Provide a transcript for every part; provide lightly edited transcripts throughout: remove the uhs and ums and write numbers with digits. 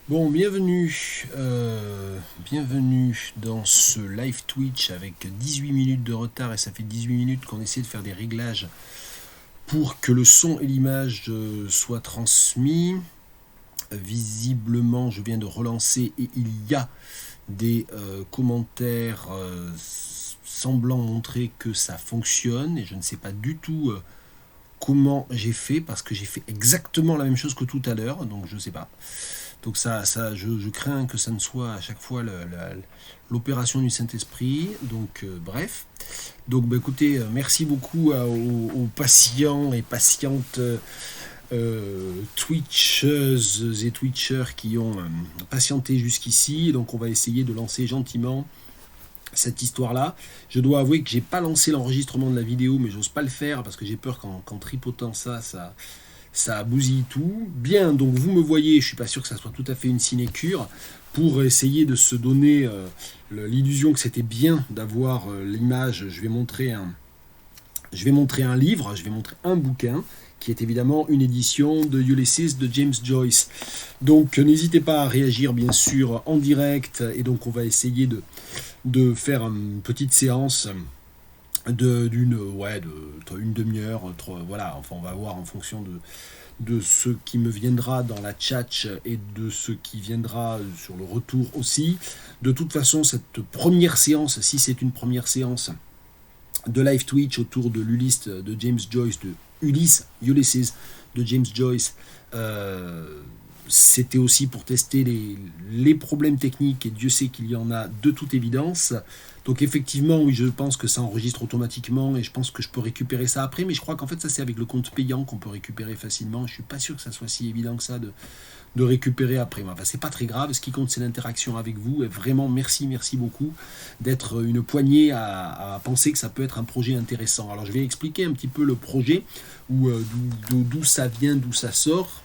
Bon, bienvenue dans ce live Twitch avec 18 minutes de retard et ça fait 18 minutes qu'on essaie de faire des réglages pour que le son et l'image soient transmis. Visiblement, je viens de relancer et il y a des commentaires semblant montrer que ça fonctionne et je ne sais pas du tout comment j'ai fait parce que j'ai fait exactement la même chose que tout à l'heure, donc je ne sais pas. Donc je crains que ça ne soit à chaque fois l'opération du Saint-Esprit. Donc bref. Donc bah, écoutez, merci beaucoup aux patients et patientes Twitcheuses et Twitchers qui ont patienté jusqu'ici. Donc on va essayer de lancer gentiment cette histoire-là. Je dois avouer que j'ai pas lancé l'enregistrement de la vidéo, mais j'ose pas le faire parce que j'ai peur qu'en tripotant ça bousille tout. Bien, donc vous me voyez, je suis pas sûr que ça soit tout à fait une sinécure, pour essayer de se donner l'illusion que c'était bien d'avoir l'image. Je vais montrer un livre, je vais montrer un bouquin, qui est évidemment une édition de Ulysses de James Joyce. Donc n'hésitez pas à réagir bien sûr en direct, et donc on va essayer de faire une petite séance d'une une demi-heure, voilà, enfin on va voir en fonction de ce qui me viendra dans la chat et de ce qui viendra sur le retour aussi. De toute façon, cette première séance, si c'est une première séance de live Twitch autour de l'Ulysse de James Joyce, de Ulysses de James Joyce, c'était aussi pour tester les problèmes techniques, et Dieu sait qu'il y en a de toute évidence. Donc effectivement, oui, je pense que ça enregistre automatiquement et je pense que je peux récupérer ça après, mais je crois qu'en fait ça c'est avec le compte payant qu'on peut récupérer facilement. Je suis pas sûr que ça soit si évident que ça de récupérer après. Enfin, c'est pas très grave, ce qui compte c'est l'interaction avec vous, et vraiment merci beaucoup d'être une poignée à penser que ça peut être un projet intéressant. Alors je vais expliquer un petit peu le projet, ou d'où ça vient, d'où ça sort.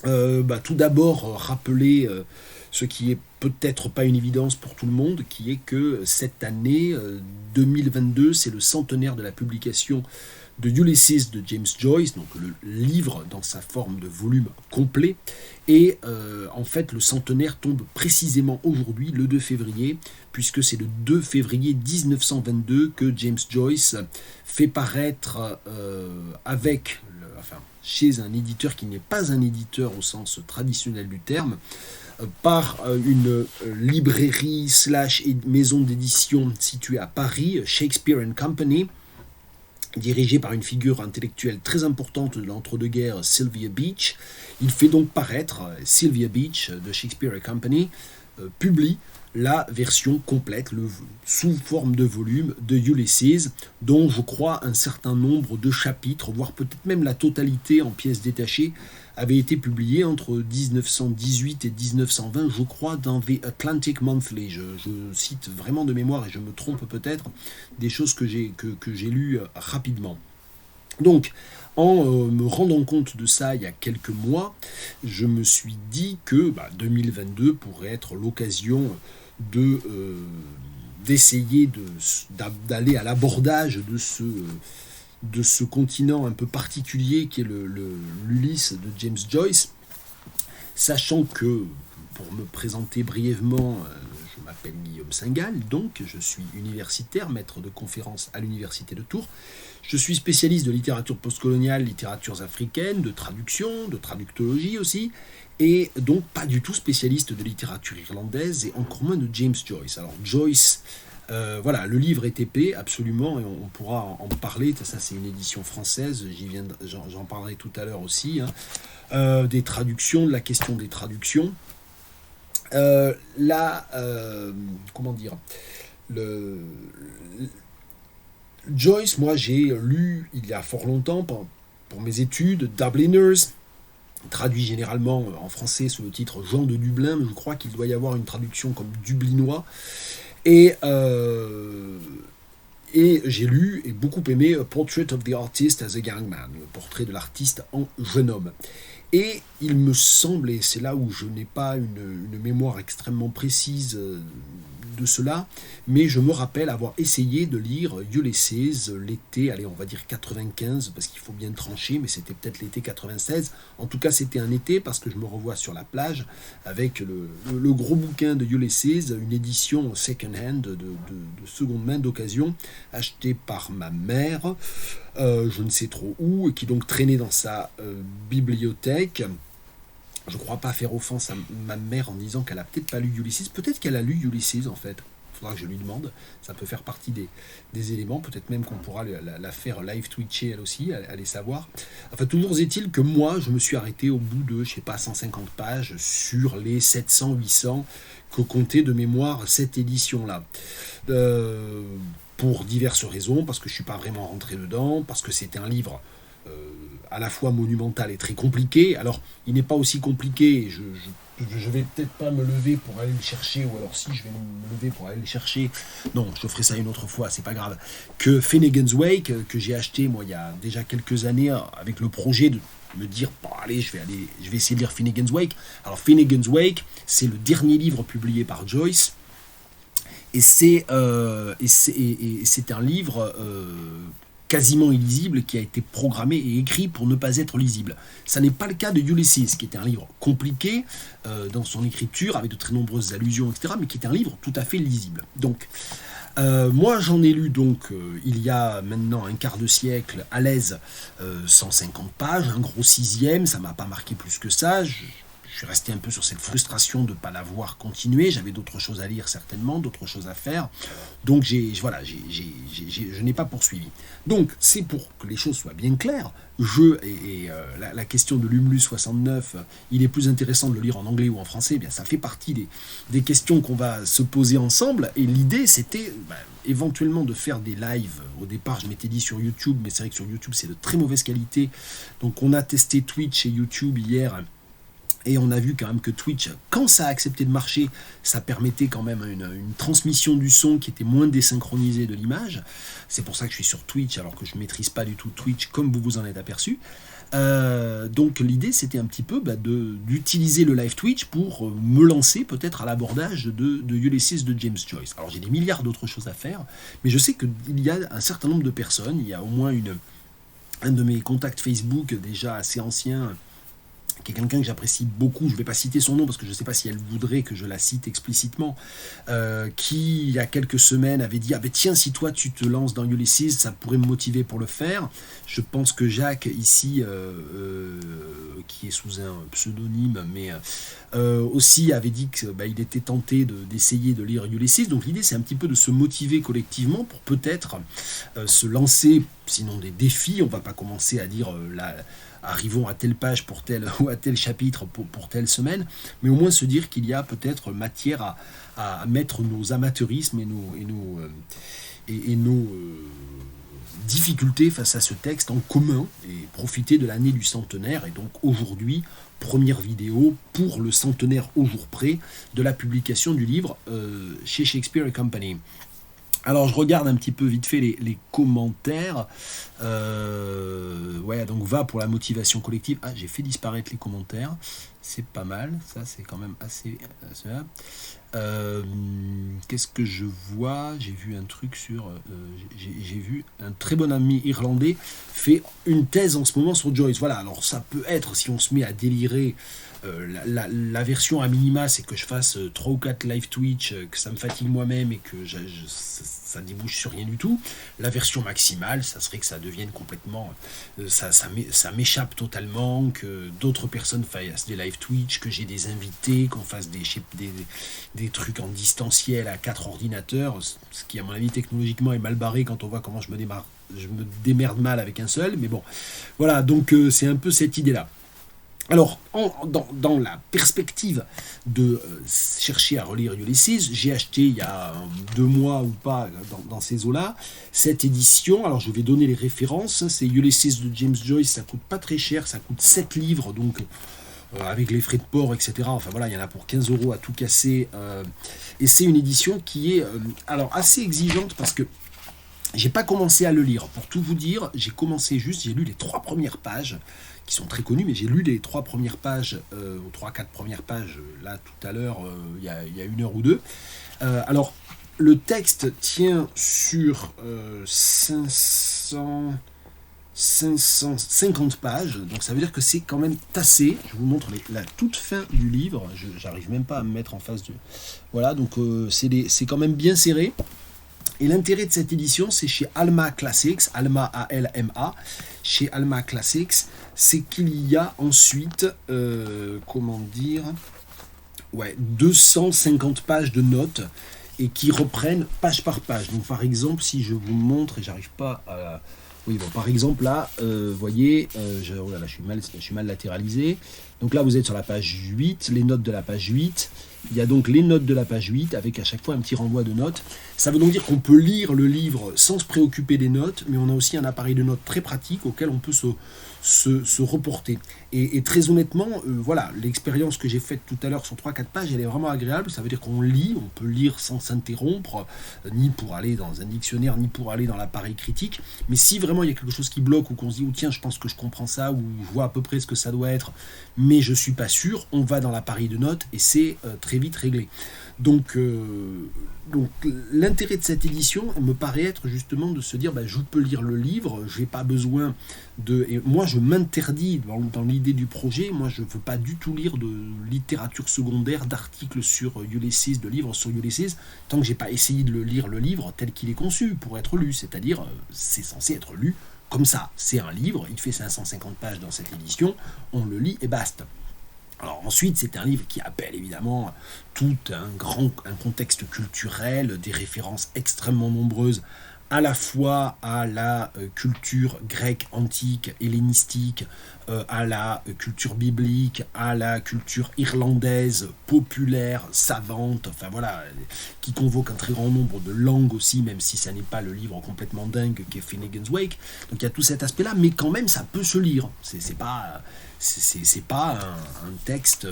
Tout d'abord, rappeler ce qui est peut-être pas une évidence pour tout le monde, qui est que cette année 2022, c'est le centenaire de la publication de Ulysses de James Joyce, donc le livre dans sa forme de volume complet. Et en fait, le centenaire tombe précisément aujourd'hui, le 2 février, puisque c'est le 2 février 1922 que James Joyce fait paraître chez un éditeur qui n'est pas un éditeur au sens traditionnel du terme, par une librairie slash maison d'édition située à Paris, Shakespeare and Company, dirigée par une figure intellectuelle très importante de l'entre-deux-guerres, Sylvia Beach. Il fait donc paraître, Sylvia Beach de Shakespeare and Company publie la version complète, sous forme de volume de Ulysses, dont je crois un certain nombre de chapitres, voire peut-être même la totalité en pièces détachées, avait été publié entre 1918 et 1920, je crois, dans The Atlantic Monthly. Je cite vraiment de mémoire, et je me trompe peut-être, des choses que j'ai lues rapidement. Donc, en me rendant compte de ça il y a quelques mois, je me suis dit que 2022 pourrait être l'occasion d'essayer d'aller à l'abordage de ce continent un peu particulier qui est l'Ulysse de James Joyce, sachant que, pour me présenter brièvement, je m'appelle Guillaume Singal, donc je suis universitaire, maître de conférences à l'université de Tours. Je suis spécialiste de littérature postcoloniale, littératures africaines, de traduction, de traductologie aussi, et donc pas du tout spécialiste de littérature irlandaise, et encore moins de James Joyce. Alors Joyce, voilà, le livre est épais, absolument, et on pourra en parler. Ça, c'est une édition française, j'en parlerai tout à l'heure aussi. Des traductions, de la question des traductions. Comment dire, Joyce, moi j'ai lu il y a fort longtemps pour mes études, Dubliners, traduit généralement en français sous le titre Jean de Dublin, mais je crois qu'il doit y avoir une traduction comme Dublinois. Et j'ai lu et beaucoup aimé A Portrait of the Artist as a Young Man, le portrait de l'artiste en jeune homme. Et il me semble, et c'est là où je n'ai pas une mémoire extrêmement précise de cela, mais je me rappelle avoir essayé de lire Ulysses l'été, allez, on va dire 95, parce qu'il faut bien trancher, mais c'était peut-être l'été 96. En tout cas, c'était un été, parce que je me revois sur la plage avec le gros bouquin de Ulysses, une édition second-hand, de seconde main, d'occasion, achetée par ma mère, je ne sais trop où, et qui donc traînait dans sa bibliothèque. Je ne crois pas faire offense à ma mère en disant qu'elle a peut-être pas lu Ulysses. Peut-être qu'elle a lu Ulysses en fait. Il faudra que je lui demande. Ça peut faire partie des éléments. Peut-être même qu'on pourra la faire live twitcher elle aussi, allez savoir. Enfin, toujours est-il que moi, je me suis arrêté au bout de, je sais pas, 150 pages sur les 700, 800 que comptait de mémoire cette édition-là. Pour diverses raisons, parce que je ne suis pas vraiment rentré dedans, parce que c'était un livre à la fois monumental et très compliqué. Alors, il n'est pas aussi compliqué, je vais peut-être pas me lever pour aller le chercher, ou alors si je vais me lever pour aller le chercher, non, je ferai ça une autre fois, c'est pas grave, que Finnegan's Wake, que j'ai acheté, moi, il y a déjà quelques années, avec le projet de me dire, bon, allez, je vais essayer de lire Finnegan's Wake. Alors, Finnegan's Wake, c'est le dernier livre publié par Joyce, et c'est un livre quasiment illisible qui a été programmé et écrit pour ne pas être lisible. Ça n'est pas le cas de Ulysses, qui était un livre compliqué dans son écriture, avec de très nombreuses allusions, etc., mais qui est un livre tout à fait lisible. Donc, moi j'en ai lu donc il y a maintenant un quart de siècle à l'aise 150 pages, un gros sixième, ça m'a pas marqué plus que ça. Je suis resté un peu sur cette frustration de ne pas l'avoir continué. J'avais d'autres choses à lire certainement, d'autres choses à faire. Donc je n'ai pas poursuivi. Donc c'est pour que les choses soient bien claires. La question de l'Humlus 69, il est plus intéressant de le lire en anglais ou en français. Eh bien, ça fait partie des questions qu'on va se poser ensemble. Et l'idée, c'était éventuellement de faire des lives. Au départ, je m'étais dit sur YouTube, mais c'est vrai que sur YouTube, c'est de très mauvaise qualité. Donc on a testé Twitch et YouTube hier. Et on a vu quand même que Twitch, quand ça a accepté de marcher, ça permettait quand même une transmission du son qui était moins désynchronisée de l'image. C'est pour ça que je suis sur Twitch, alors que je ne maîtrise pas du tout Twitch, comme vous vous en êtes aperçu. Donc l'idée, c'était un petit peu d'utiliser le live Twitch pour me lancer peut-être à l'abordage de Ulysses de James Joyce. Alors j'ai des milliards d'autres choses à faire, mais je sais qu'il y a un certain nombre de personnes, il y a au moins un de mes contacts Facebook déjà assez ancien, qui est quelqu'un que j'apprécie beaucoup, je ne vais pas citer son nom parce que je ne sais pas si elle voudrait que je la cite explicitement, qui il y a quelques semaines avait dit « Ah ben tiens, si toi tu te lances dans Ulysses, ça pourrait me motiver pour le faire ». Je pense que Jacques ici, qui est sous un pseudonyme, mais aussi avait dit qu'il était tenté d'essayer de lire Ulysses. Donc l'idée c'est un petit peu de se motiver collectivement pour peut-être se lancer, sinon des défis, on ne va pas commencer à dire arrivons à telle page pour tel ou à tel chapitre pour telle semaine, mais au moins se dire qu'il y a peut-être matière à mettre nos amateurismes et nos difficultés face à ce texte en commun et profiter de l'année du centenaire. Et donc aujourd'hui, première vidéo pour le centenaire au jour près de la publication du livre chez Shakespeare & Company. Alors je regarde un petit peu vite fait les commentaires. Ouais, donc va pour la motivation collective. Ah, j'ai fait disparaître les commentaires. C'est pas mal, ça c'est quand même assez... Qu'est-ce que je vois? J'ai vu un truc sur... j'ai vu un très bon ami irlandais fait une thèse en ce moment sur Joyce. Voilà, alors ça peut être, si on se met à délirer... la version à minima, c'est que je fasse 3 ou 4 live Twitch, que ça me fatigue moi-même et que ça débouche sur rien du tout. La version maximale, ça serait que ça devienne complètement... ça m'échappe totalement, que d'autres personnes fassent des live Twitch, que j'ai des invités, qu'on fasse des trucs en distanciel à 4 ordinateurs, ce qui à mon avis technologiquement est mal barré quand on voit comment je me démerde mal avec un seul, mais bon. Voilà, donc c'est un peu cette idée-là. Alors, dans la perspective de chercher à relire Ulysses, j'ai acheté il y a 2 mois ou pas dans ces eaux-là, cette édition. Alors je vais donner les références, c'est Ulysses de James Joyce, ça coûte pas très cher, ça coûte 7 livres, donc avec les frais de port, etc. Enfin voilà, il y en a pour 15 € à tout casser. Et c'est une édition qui est alors assez exigeante parce que j'ai pas commencé à le lire. Pour tout vous dire, j'ai lu les 3 premières pages, qui sont très connus, mais j'ai lu les 3 premières pages, ou 3-4 premières pages, là, tout à l'heure, il y a 1 heure ou 2. Alors, le texte tient sur 550 pages, donc ça veut dire que c'est quand même tassé. Je vous montre la toute fin du livre, j'arrive même pas à me mettre en face de... Voilà, donc c'est quand même bien serré. Et l'intérêt de cette édition, c'est chez Alma Classics, Alma A-L-M-A, chez Alma Classics, c'est qu'il y a ensuite, 250 pages de notes et qui reprennent page par page. Donc par exemple, si je vous montre, et j'arrive pas à... Oui, bon, par exemple, là, vous voyez, oh là là, je suis mal latéralisé. Donc là, vous êtes sur la page 8, les notes de la page 8. Il y a donc les notes de la page 8, avec à chaque fois un petit renvoi de notes. Ça veut donc dire qu'on peut lire le livre sans se préoccuper des notes, mais on a aussi un appareil de notes très pratique auquel on peut se reporter. Et très honnêtement, voilà, l'expérience que j'ai faite tout à l'heure sur 3-4 pages, elle est vraiment agréable. Ça veut dire qu'on lit, on peut lire sans s'interrompre, ni pour aller dans un dictionnaire, ni pour aller dans l'appareil critique. Mais si vraiment il y a quelque chose qui bloque, ou qu'on se dit, oh, tiens, je pense que je comprends ça, ou je vois à peu près ce que ça doit être, mais je suis pas sûr, on va dans l'appareil de notes et c'est très vite réglé. Donc l'intérêt de cette édition me paraît être justement de se dire, je peux lire le livre, j'ai pas besoin de... Et moi je m'interdis dans l'idée du projet, moi je veux pas du tout lire de littérature secondaire, d'articles sur Ulysses, de livres sur Ulysses, tant que j'ai pas essayé de lire le livre tel qu'il est conçu pour être lu, c'est-à-dire c'est censé être lu comme ça, c'est un livre, il fait 550 pages dans cette édition, on le lit et basta. Alors ensuite, c'est un livre qui appelle évidemment tout un contexte culturel, des références extrêmement nombreuses, à la fois à la culture grecque antique, hellénistique, à la culture biblique, à la culture irlandaise, populaire, savante, enfin voilà, qui convoque un très grand nombre de langues aussi, même si ça n'est pas le livre complètement dingue qu'est Finnegan's Wake. Donc il y a tout cet aspect-là, mais quand même ça peut se lire. C'est pas un texte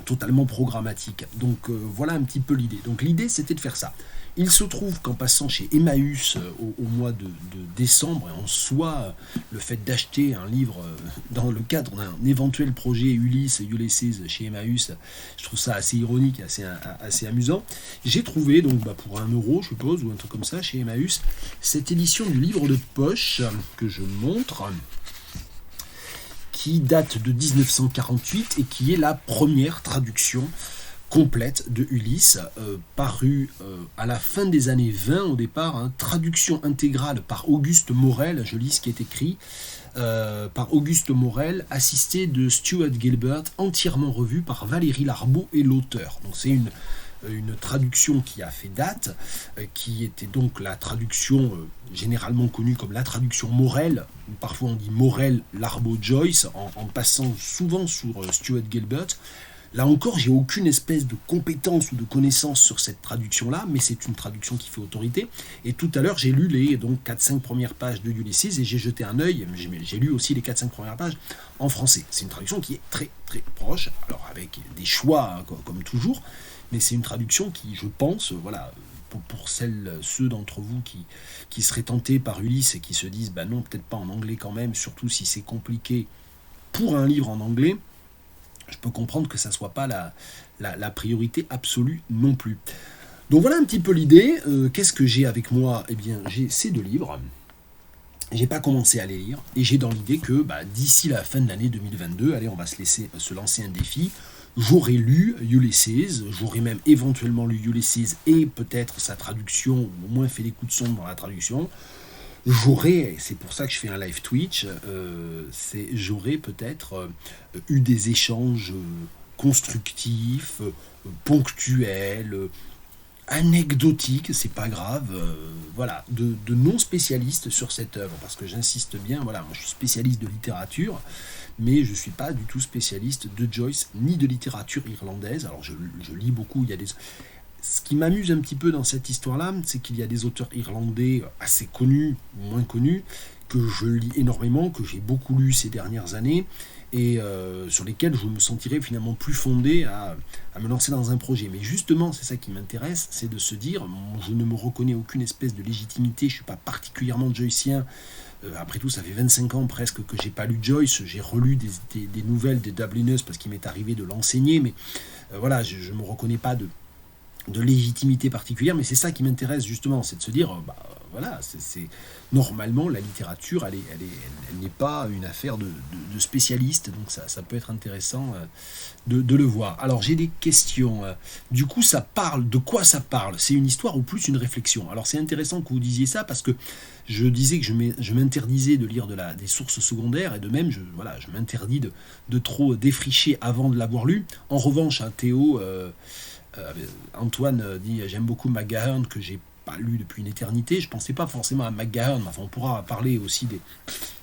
totalement programmatique. Donc voilà un petit peu l'idée. Donc l'idée c'était de faire ça. Il se trouve qu'en passant chez Emmaüs au mois de décembre, et en soi, le fait d'acheter un livre dans le cadre d'un éventuel projet Ulysses chez Emmaüs, je trouve ça assez ironique, assez amusant. J'ai trouvé, donc pour 1 euro, je suppose, ou un truc comme ça, chez Emmaüs, cette édition du livre de poche que je montre, qui date de 1948 et qui est la première traduction complète de Ulysse, parue à la fin des années 20 au départ, traduction intégrale par Auguste Morel, je lis ce qui est écrit, par Auguste Morel, assisté de Stuart Gilbert, entièrement revue par Valérie Larbaud et l'auteur. Donc c'est une traduction qui a fait date, qui était donc la traduction généralement connue comme la traduction Morel, ou parfois on dit Morel, Larbaud, Joyce, en passant souvent sur Stuart Gilbert. Là encore, j'ai aucune espèce de compétence ou de connaissance sur cette traduction-là, mais c'est une traduction qui fait autorité. Et tout à l'heure, j'ai lu les 4-5 premières pages de Ulysses et j'ai jeté un œil, j'ai lu aussi les 4-5 premières pages en français. C'est une traduction qui est très très proche, alors avec des choix comme toujours, mais c'est une traduction qui, je pense, voilà, pour ceux d'entre vous qui seraient tentés par Ulysse et qui se disent, non, peut-être pas en anglais quand même, surtout si c'est compliqué pour un livre en anglais, je peux comprendre que ça ne soit pas la priorité absolue non plus. Donc voilà un petit peu l'idée. Qu'est-ce que j'ai avec moi ? Eh bien, j'ai ces 2 livres. J'ai pas commencé à les lire. Et j'ai dans l'idée que d'ici la fin de l'année 2022, allez, on va se lancer un défi. J'aurai lu Ulysses, j'aurai même éventuellement lu Ulysses et peut-être sa traduction, ou au moins fait des coups de sonde dans la traduction. J'aurais, c'est pour ça que je fais un live Twitch, j'aurais peut-être eu des échanges constructifs, ponctuels, anecdotiques, c'est pas grave, voilà, de non-spécialistes sur cette œuvre, parce que j'insiste bien, voilà, moi je suis spécialiste de littérature, mais je ne suis pas du tout spécialiste de Joyce, ni de littérature irlandaise. Alors je lis beaucoup, il y a des... Ce qui m'amuse un petit peu dans cette histoire-là, c'est qu'il y a des auteurs irlandais assez connus, moins connus, que je lis énormément, que j'ai beaucoup lu ces dernières années, et sur lesquels je me sentirais finalement plus fondé à me lancer dans un projet. Mais justement, c'est ça qui m'intéresse, c'est de se dire, je ne me reconnais aucune espèce de légitimité, je ne suis pas particulièrement joycien. Après tout, ça fait 25 ans presque que j'ai pas lu Joyce, j'ai relu des nouvelles des Dubliners parce qu'il m'est arrivé de l'enseigner, mais voilà, je ne me reconnais pas de légitimité particulière, mais c'est ça qui m'intéresse justement, c'est de se dire, voilà, normalement la littérature, elle n'est pas une affaire de spécialistes, donc ça peut être intéressant de le voir. Alors j'ai des questions. Du coup, ça parle, de quoi ça parle? C'est une histoire ou plus une réflexion? Alors c'est intéressant que vous disiez ça parce que je disais que je m'interdisais de lire des sources secondaires et de même, je m'interdis de trop défricher avant de l'avoir lu. En revanche, Théo, Antoine dit j'aime beaucoup McGahern que j'ai pas lu depuis une éternité. Je pensais pas forcément à McGahern, mais enfin on pourra parler aussi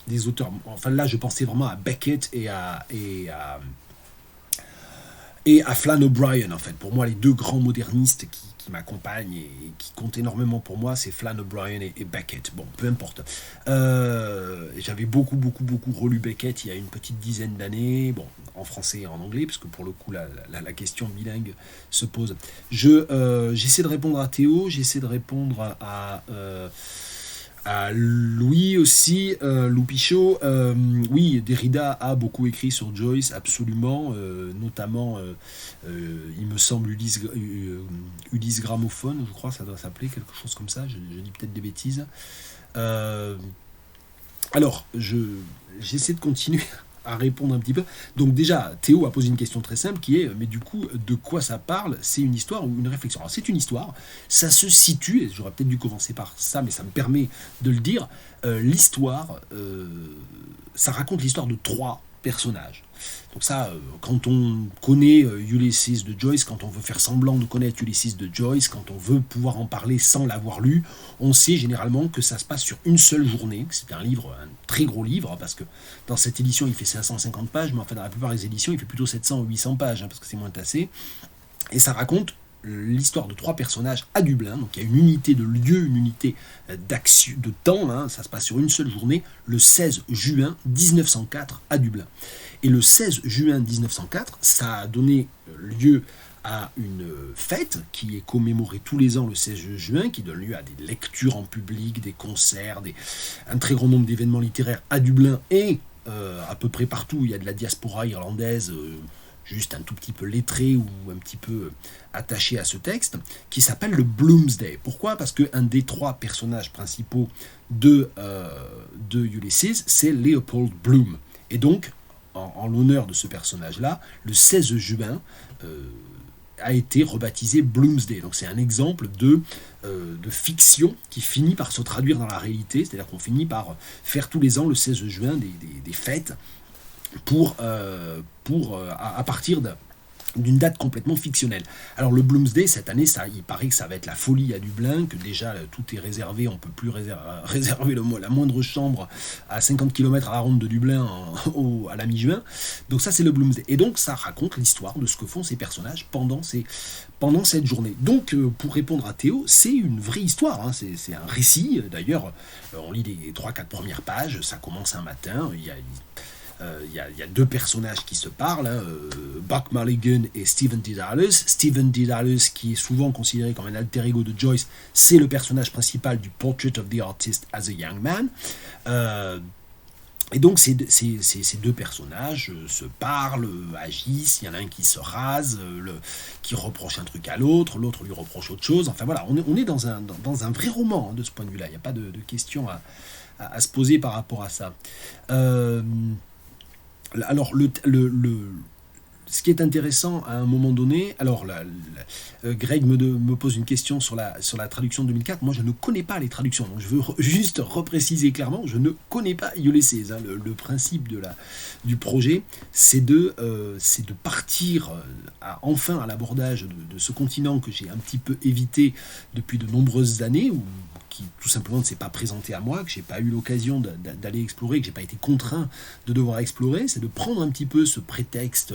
des auteurs. Enfin là, je pensais vraiment à Beckett et à Flann O'Brien en fait. Pour moi, les deux grands modernistes qui m'accompagnent et qui comptent énormément pour moi, c'est Flann O'Brien et Beckett. Bon, peu importe. J'avais beaucoup relu Beckett il y a une petite dizaine d'années, bon, en français et en anglais, parce que pour le coup, la question bilingue se pose. J'essaie de répondre à Théo, j'essaie de répondre à Louis aussi, Lou Pichot. Oui, Derrida a beaucoup écrit sur Joyce, absolument, notamment, il me semble, Ulysse Gramophone, je crois, ça doit s'appeler, quelque chose comme ça, je dis peut-être des bêtises. Alors, j'essaie de continuer à répondre un petit peu. Donc déjà, Théo a posé une question très simple qui est, mais du coup, de quoi ça parle? C'est une histoire ou une réflexion? Alors c'est une histoire, ça se situe, et j'aurais peut-être dû commencer par ça, mais ça me permet de le dire, l'histoire, ça raconte l'histoire de 3 personnages. Donc ça, quand on connaît Ulysses de Joyce, quand on veut faire semblant de connaître Ulysses de Joyce, quand on veut pouvoir en parler sans l'avoir lu, on sait généralement que ça se passe sur une seule journée. C'est un très gros livre, parce que dans cette édition, il fait 550 pages, mais enfin dans la plupart des éditions, il fait plutôt 700 ou 800 pages, parce que c'est moins tassé. Et ça raconte l'histoire de 3 personnages à Dublin. Donc il y a une unité de lieu, une unité d'action, de temps, ça se passe sur une seule journée, le 16 juin 1904 à Dublin. Et le 16 juin 1904, ça a donné lieu à une fête qui est commémorée tous les ans le 16 juin, qui donne lieu à des lectures en public, des concerts, un très grand nombre d'événements littéraires à Dublin et à peu près partout où il y a de la diaspora irlandaise, juste un tout petit peu lettré ou un petit peu attaché à ce texte, qui s'appelle le Bloomsday. Pourquoi? Parce qu'un des 3 personnages principaux de Ulysses, c'est Leopold Bloom. Et donc, en l'honneur de ce personnage-là, le 16 juin a été rebaptisé Bloomsday. Donc c'est un exemple de fiction qui finit par se traduire dans la réalité, c'est-à-dire qu'on finit par faire tous les ans, le 16 juin, des fêtes à partir d'une date complètement fictionnelle. Alors le Bloomsday, cette année, il paraît que ça va être la folie à Dublin, que déjà tout est réservé, on ne peut plus réserver la moindre chambre à 50 km à la ronde de Dublin à la mi-juin. Donc ça, c'est le Bloomsday. Et donc ça raconte l'histoire de ce que font ces personnages pendant cette journée. Donc pour répondre à Théo, c'est une vraie histoire, c'est un récit. D'ailleurs, on lit les 3-4 premières pages, ça commence un matin, il y a 2 personnages qui se parlent, Buck Mulligan et Stephen Dedalus. Stephen Dedalus, qui est souvent considéré comme un alter ego de Joyce, c'est le personnage principal du Portrait of the Artist as a Young Man. Et donc ces 2 personnages se parlent, agissent, il y en a un qui se rase, qui reproche un truc à l'autre lui reproche autre chose. Enfin voilà, on est dans un vrai roman de ce point de vue-là, il n'y a pas de questions à se poser par rapport à ça. Alors, ce qui est intéressant à un moment donné, alors Greg me pose une question sur la traduction de 2004. Moi, je ne connais pas les traductions, donc je veux juste repréciser clairement, je ne connais pas Ulysses. Le principe du projet, c'est de partir enfin à l'abordage de ce continent que j'ai un petit peu évité depuis de nombreuses années, qui tout simplement ne s'est pas présenté à moi, que j'ai pas eu l'occasion d'aller explorer, que j'ai pas été contraint de devoir explorer. C'est de prendre un petit peu ce prétexte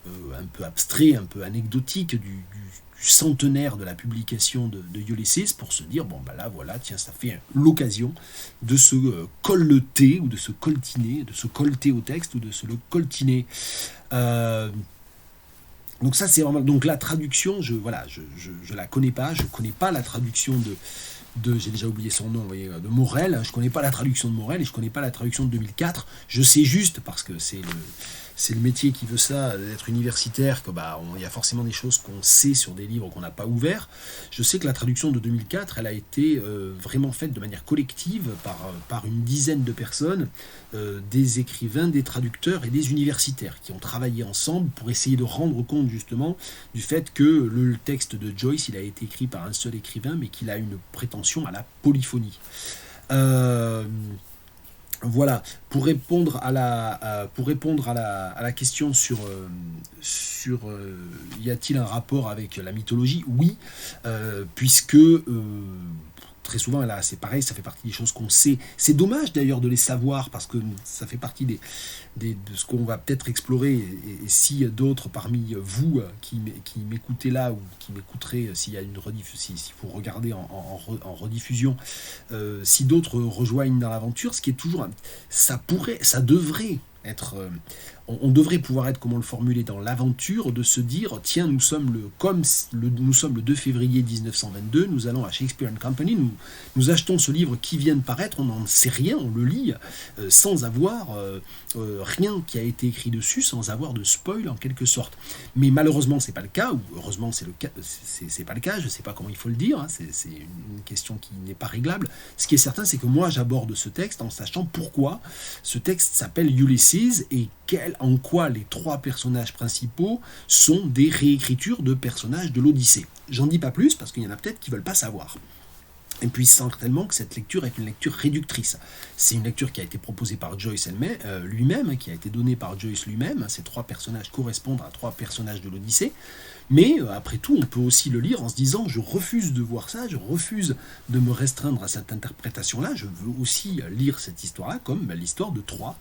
un peu abstrait, un peu anecdotique du centenaire de la publication de Ulysses pour se dire, bon bah là voilà, tiens, ça fait l'occasion de se colleter ou de se coltiner, de se colter au texte ou de se le coltiner. Donc ça c'est vraiment, donc la traduction, je la connais pas, je connais pas la traduction j'ai déjà oublié son nom, vous voyez, de Morel. Je connais pas la traduction de Morel et je connais pas la traduction de 2004. Je sais juste, parce que c'est le métier qui veut ça, d'être universitaire, que il y a forcément des choses qu'on sait sur des livres qu'on n'a pas ouverts. Je sais que la traduction de 2004, elle a été vraiment faite de manière collective par une dizaine de personnes, des écrivains, des traducteurs et des universitaires qui ont travaillé ensemble pour essayer de rendre compte justement du fait que le texte de Joyce, il a été écrit par un seul écrivain, mais qu'il a une prétention à la polyphonie. Voilà, pour répondre à la question sur y a-t-il un rapport avec la mythologie? Oui, puisque très souvent, là, c'est pareil, ça fait partie des choses qu'on sait. C'est dommage d'ailleurs de les savoir parce que ça fait partie de ce qu'on va peut-être explorer. Et si d'autres parmi vous qui m'écoutez là ou qui m'écouteraient s'il y a une rediffusion, si vous regardez en rediffusion, si d'autres rejoignent dans l'aventure, ce qui est toujours, ça devrait être, on devrait pouvoir être, comment le formuler, dans l'aventure de se dire, tiens, nous sommes le 2 février 1922, nous allons à Shakespeare and Company, nous achetons ce livre qui vient de paraître, on n'en sait rien, on le lit sans avoir rien qui a été écrit dessus, sans avoir de spoil en quelque sorte. Mais malheureusement, c'est pas le cas, ou heureusement, c'est pas le cas, je sais pas comment il faut le dire, hein, c'est une question qui n'est pas réglable. Ce qui est certain, c'est que moi, j'aborde ce texte en sachant pourquoi ce texte s'appelle Ulysses et en quoi les trois personnages principaux sont des réécritures de personnages de l'Odyssée. J'en dis pas plus parce qu'il y en a peut-être qui veulent pas savoir. Et puis certainement que cette lecture est une lecture réductrice. C'est une lecture qui a été proposée par Joyce lui-même, qui a été donnée par Joyce lui-même. Ces trois personnages correspondent à trois personnages de l'Odyssée. Mais après tout, on peut aussi le lire en se disant, je refuse de voir ça, je refuse de me restreindre à cette interprétation-là. Je veux aussi lire cette histoire-là comme l'histoire de trois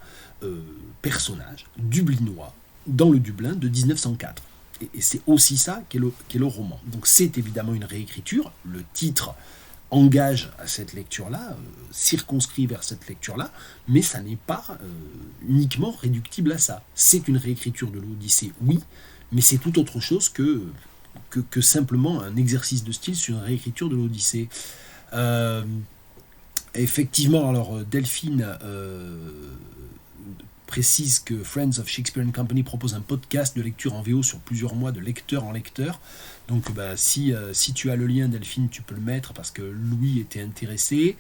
personnages dublinois dans le Dublin de 1904. Et c'est aussi ça qu'est le roman. Donc c'est évidemment une réécriture. Le titre engage à cette lecture-là, circonscrit vers cette lecture-là, mais ça n'est pas uniquement réductible à ça. C'est une réécriture de l'Odyssée, oui, mais c'est tout autre chose que simplement un exercice de style sur une réécriture de l'Odyssée. Effectivement, alors Delphine précise que Friends of Shakespeare and Company propose un podcast de lecture en VO sur plusieurs mois de lecteur en lecteur. Donc si tu as le lien, Delphine, tu peux le mettre parce que Louis était intéressé.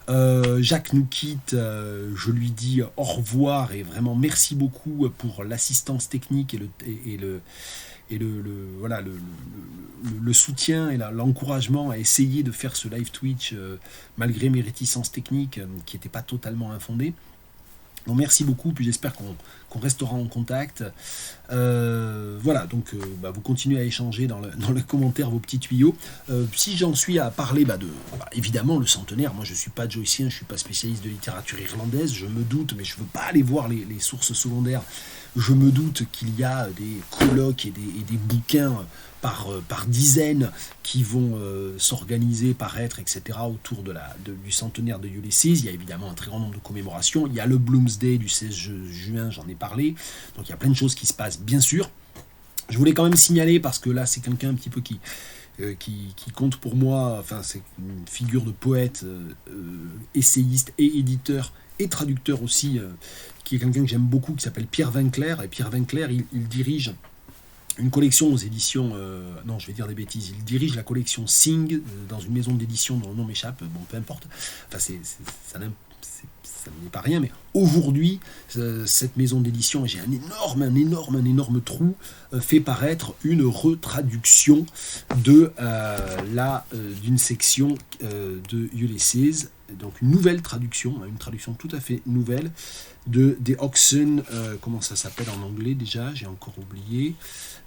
Jacques nous quitte, je lui dis au revoir et vraiment merci beaucoup pour l'assistance technique et le soutien et l'encouragement à essayer de faire ce live Twitch malgré mes réticences techniques qui n'étaient pas totalement infondées. Donc merci beaucoup, puis j'espère qu'on restera en contact. Voilà, donc vous continuez à échanger dans les commentaires vos petits tuyaux. Si j'en suis à parler évidemment le centenaire, moi je ne suis pas joycien, je ne suis pas spécialiste de littérature irlandaise, je me doute, mais je ne veux pas aller voir les sources secondaires. Je me doute qu'il y a des colloques et des bouquins par dizaines qui vont s'organiser, paraître, etc. autour du centenaire de Ulysses. Il y a évidemment un très grand nombre de commémorations. Il y a le Bloomsday du 16 juin, j'en ai parlé. Donc il y a plein de choses qui se passent, bien sûr. Je voulais quand même signaler, parce que là c'est quelqu'un un petit peu qui compte pour moi, enfin c'est une figure de poète, essayiste et éditeur, et traducteur aussi, qui est quelqu'un que j'aime beaucoup, qui s'appelle Pierre Vinclair. Et Pierre Vinclair, il dirige une collection aux éditions... non, je vais dire des bêtises. Il dirige la collection Sing dans une maison d'édition dont le nom m'échappe. Bon, peu importe. Enfin, ça n'est pas rien, mais aujourd'hui, cette maison d'édition, et j'ai un énorme trou, fait paraître une retraduction d'une section de Ulysses, donc une nouvelle traduction, une traduction tout à fait nouvelle, des Oxen, comment ça s'appelle en anglais déjà, j'ai encore oublié,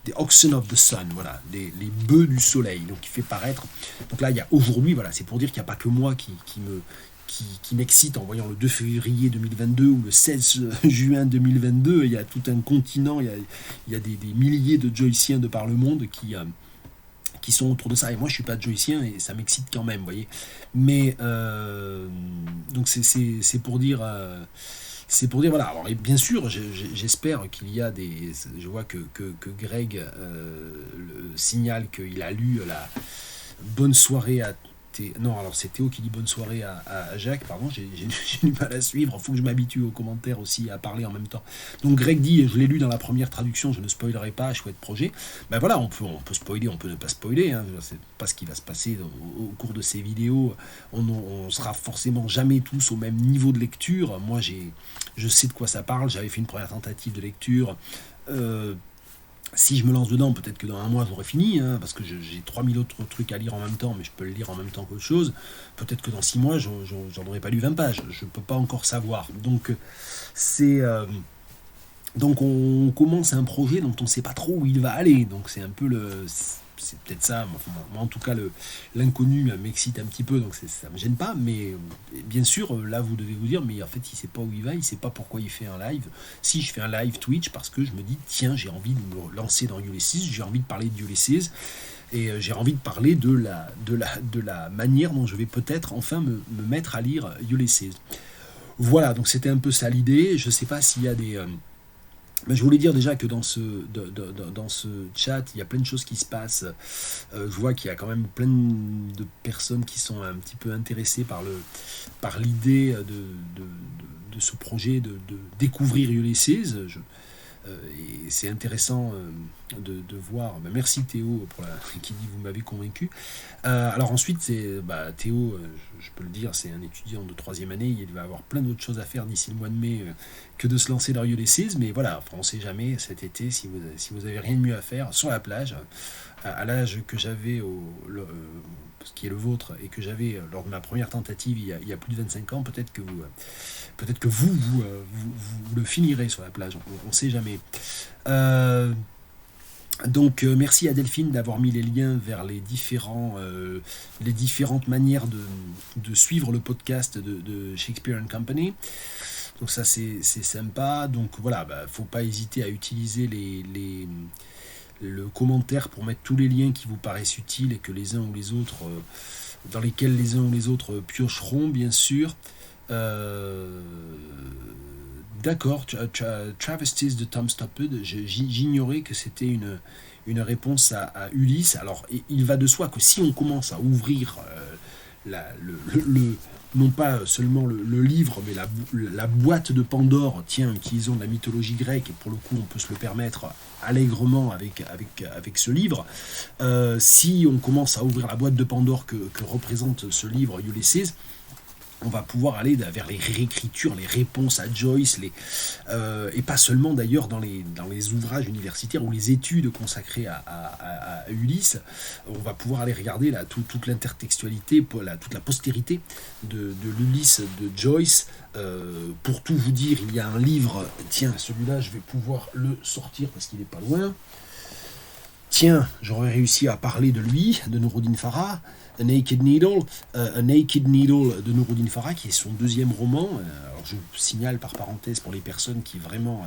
des Oxen of the Sun, voilà, les bœufs du soleil, donc qui fait paraître, donc là il y a aujourd'hui, voilà, c'est pour dire qu'il n'y a pas que moi qui m'excite en voyant le 2 février 2022 ou le 16 juin 2022, il y a tout un continent, il y a des milliers de joyciens de par le monde qui sont autour de ça, et moi je suis pas joycien et ça m'excite quand même, vous voyez, mais donc c'est pour dire voilà. Alors et bien sûr j'espère qu'il y a je vois que Greg signale qu'il a lu la bonne soirée à Non, alors c'est Théo qui dit bonne soirée à Jacques, pardon, j'ai du mal à suivre, il faut que je m'habitue aux commentaires aussi, à parler en même temps. Donc Greg dit, je l'ai lu dans la première traduction, je ne spoilerai pas, chouette projet. Ben voilà, on peut spoiler, on peut ne pas spoiler, hein, c'est pas ce qui va se passer au cours de ces vidéos, on sera forcément jamais tous au même niveau de lecture. Moi je sais de quoi ça parle, j'avais fait une première tentative de lecture, si je me lance dedans, peut-être que dans un mois j'aurai fini, hein, parce que j'ai 3000 autres trucs à lire en même temps, mais je peux le lire en même temps qu'autre chose. Peut-être que dans 6 mois, j'en aurais pas lu 20 pages. Je ne peux pas encore savoir. Donc, donc on commence un projet dont on ne sait pas trop où il va aller. Donc c'est un peu c'est peut-être ça. Enfin, moi en tout cas l'inconnu m'excite un petit peu, donc ça me gêne pas. Mais bien sûr, là vous devez vous dire, mais en fait il sait pas où il va, il sait pas pourquoi il fait un live. Si je fais un live Twitch parce que je me dis tiens j'ai envie de me lancer dans Ulysses, j'ai envie de parler de Ulysses. Et j'ai envie de parler de la manière dont je vais peut-être enfin me mettre à lire Ulysses. Voilà, donc c'était un peu ça l'idée. Je sais pas s'il y a des ben, je voulais dire déjà que dans ce chat, il y a plein de choses qui se passent. Je vois qu'il y a quand même plein de personnes qui sont un petit peu intéressées par l'idée de ce projet de découvrir Ulysses. Et c'est intéressant de voir. Ben, merci Théo qui dit vous m'avez convaincu. Alors ensuite, Théo, je peux le dire, c'est un étudiant de 3e année, il va avoir plein d'autres choses à faire d'ici le mois de mai que de se lancer dans Ulysses, mais voilà, on ne sait jamais cet été, si vous avez rien de mieux à faire, sur la plage, à l'âge que j'avais, ce qui est le vôtre, et que j'avais lors de ma première tentative il y a plus de 25 ans, peut-être que vous le finirez sur la plage, on ne sait jamais. Donc merci à Delphine d'avoir mis les liens vers les différentes manières de suivre le podcast de Shakespeare and Company. Donc ça c'est sympa. Donc voilà, faut pas hésiter à utiliser le commentaire pour mettre tous les liens qui vous paraissent utiles et que les uns ou les autres dans lesquels les uns ou les autres piocheront bien sûr. D'accord, Travesties de Tom Stoppard, j'ignorais que c'était une réponse à Ulysse. Alors, il va de soi que si on commence à ouvrir non pas seulement le livre, mais la boîte de Pandore, tiens, utilisons la mythologie grecque, et pour le coup, on peut se le permettre allègrement avec ce livre. Si on commence à ouvrir la boîte de Pandore que représente ce livre Ulysses, on va pouvoir aller vers les réécritures, les réponses à Joyce, et pas seulement d'ailleurs dans les ouvrages universitaires ou les études consacrées à Ulysse. On va pouvoir aller regarder toute l'intertextualité, toute la postérité de l'Ulysse de Joyce. Pour tout vous dire, il y a un livre, tiens, celui-là, je vais pouvoir le sortir parce qu'il n'est pas loin. Tiens, j'aurais réussi à parler de lui, de Noureddin Farah. A Naked Needle de Noureddin Farah, qui est son 2e roman. Alors je signale par parenthèse pour les personnes qui vraiment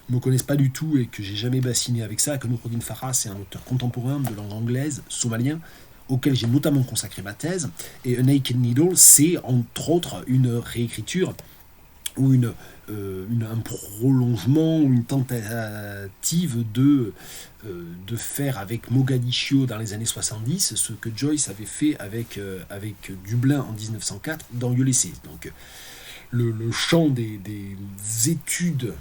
ne me connaissent pas du tout et que j'ai jamais bassiné avec ça, que Noureddin Farah, c'est un auteur contemporain de langue anglaise, somalien, auquel j'ai notamment consacré ma thèse. Et A Naked Needle, c'est entre autres une réécriture ou un prolongement, une tentative de faire avec Mogadiscio dans les années 70 ce que Joyce avait fait avec Dublin en 1904 dans Ulysses. Donc le champ des études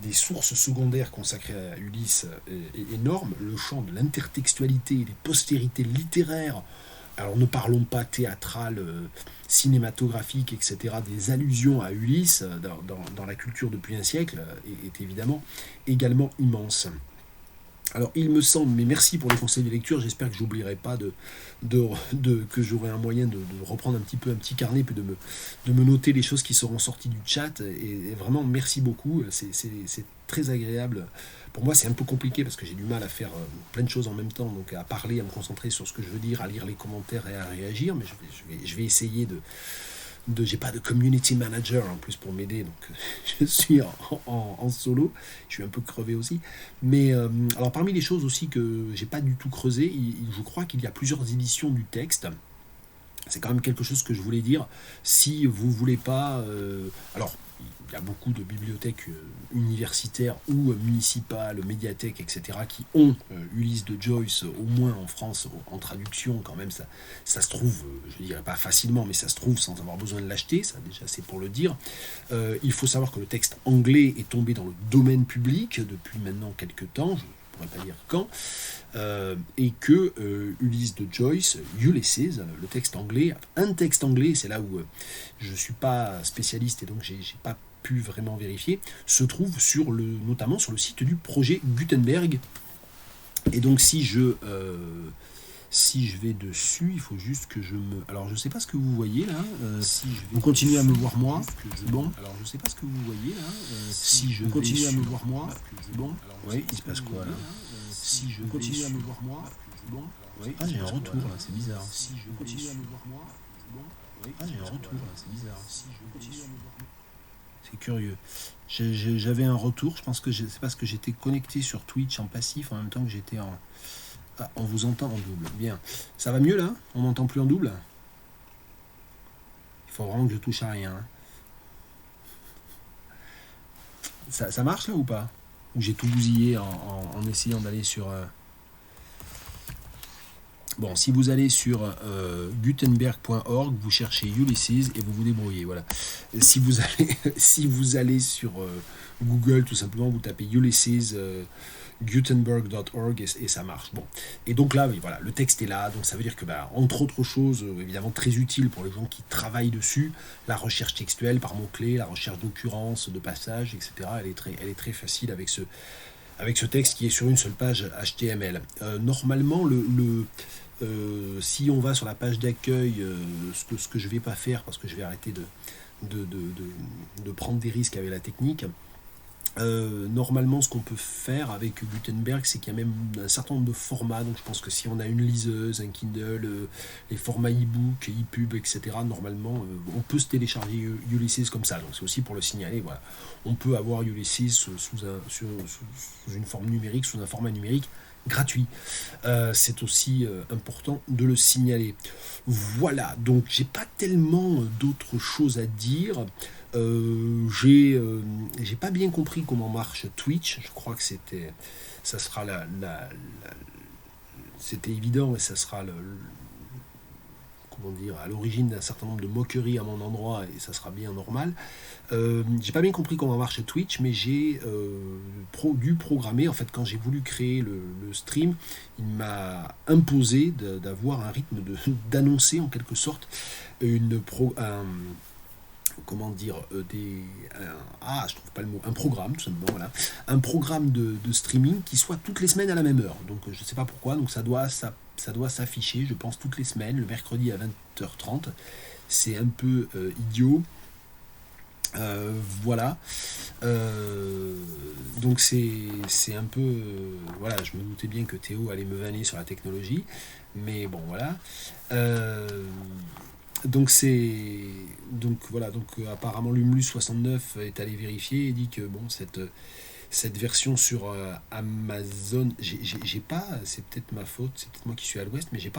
des sources secondaires consacrées à Ulysse est énorme, le champ de l'intertextualité et des postérités littéraires. Alors ne parlons pas théâtral, cinématographique, etc., des allusions à Ulysse dans la culture depuis un siècle est évidemment également immense. Alors il me semble, mais merci pour les conseils de lecture, j'espère que j'oublierai pas que j'aurai un moyen de reprendre un petit carnet, puis de me noter les choses qui seront sorties du chat, et vraiment merci beaucoup, c'est très agréable. Pour moi c'est un peu compliqué parce que j'ai du mal à faire plein de choses en même temps, donc à parler, à me concentrer sur ce que je veux dire, à lire les commentaires et à réagir, mais je vais essayer j'ai pas de community manager en plus pour m'aider, donc je suis en solo, je suis un peu crevé aussi, mais alors parmi les choses aussi que j'ai pas du tout creusé, je crois qu'il y a plusieurs éditions du texte. C'est quand même quelque chose que je voulais dire. Si vous voulez pas, alors il y a beaucoup de bibliothèques universitaires ou municipales, médiathèques, etc., qui ont Ulysse de Joyce, au moins en France, en traduction, quand même, ça se trouve, je ne dirais pas facilement, mais ça se trouve sans avoir besoin de l'acheter, ça déjà c'est pour le dire. Il faut savoir que le texte anglais est tombé dans le domaine public depuis maintenant quelques temps, je ne pourrais pas dire quand, et que Ulysse de Joyce, Ulysses, le texte anglais, un texte anglais, c'est là où je ne suis pas spécialiste et donc j'ai pas pu vraiment vérifier, se trouve notamment sur le site du projet Gutenberg. Et donc si je vais dessus, il faut juste que je me... Alors je sais pas ce que vous voyez là. Vous continuez à me voir moi. Bon. Alors je sais pas ce que vous voyez là. Si je continue à me voir moi. Bon. Oui, il se passe quoi là? Si je continue à me voir moi. Bon. Oui. Ah, j'ai un retour là, c'est bizarre. Si je continue à me voir moi. Bon. Oui. Ah, j'ai un retour là, c'est bizarre. Si je continue à me voir moi. C'est curieux. J'avais un retour, je pense que c'est parce que j'étais connecté sur Twitch en passif en même temps que j'étais en... Ah, on vous entend en double. Bien. Ça va mieux là? On m'entend plus en double? Il faut vraiment que je touche à rien. Ça marche là ou pas? Ou j'ai tout bousillé en essayant d'aller sur... Bon, si vous allez sur gutenberg.org, vous cherchez Ulysses et vous vous débrouillez. Voilà. Si vous allez sur Google, tout simplement, vous tapez Ulysses gutenberg.org et ça marche. Bon. Et donc là, oui, voilà, le texte est là, donc ça veut dire que, entre autres choses, évidemment très utile pour les gens qui travaillent dessus, la recherche textuelle par mots-clés, la recherche d'occurrences, de passages, etc. Elle est très facile avec ce texte qui est sur une seule page HTML. Normalement, si on va sur la page d'accueil, ce que je ne vais pas faire parce que je vais arrêter de prendre des risques avec la technique, normalement ce qu'on peut faire avec Gutenberg, c'est qu'il y a même un certain nombre de formats, donc je pense que si on a une liseuse, un Kindle, les formats e-book, e-pub, etc., normalement on peut se télécharger Ulysses comme ça, donc c'est aussi pour le signaler, voilà. On peut avoir Ulysses sous une forme numérique, sous un format numérique gratuit. C'est aussi important de le signaler. Voilà, donc j'ai pas tellement d'autres choses à dire. J'ai pas bien compris comment marche Twitch. Je crois que ça sera c'était évident et ça sera comment dire, à l'origine d'un certain nombre de moqueries à mon endroit et ça sera bien normal. J'ai pas bien compris comment marche Twitch, mais j'ai dû programmer, en fait quand j'ai voulu créer le stream, il m'a imposé d'avoir un rythme d'annoncer en quelque sorte comment dire, je trouve pas le mot, un programme, tout simplement, voilà, un programme de streaming qui soit toutes les semaines à la même heure. Donc je sais pas pourquoi, donc ça doit s'afficher, je pense, toutes les semaines, le mercredi à 20h30. C'est un peu idiot. Voilà. Donc c'est un peu... voilà, je me doutais bien que Théo allait me vanner sur la technologie, mais bon, voilà. Donc voilà, apparemment Lumlus 69 est allé vérifier et dit que bon, cette version sur Amazon, j'ai pas, c'est peut-être ma faute, c'est peut-être moi qui suis à l'ouest, mais j'ai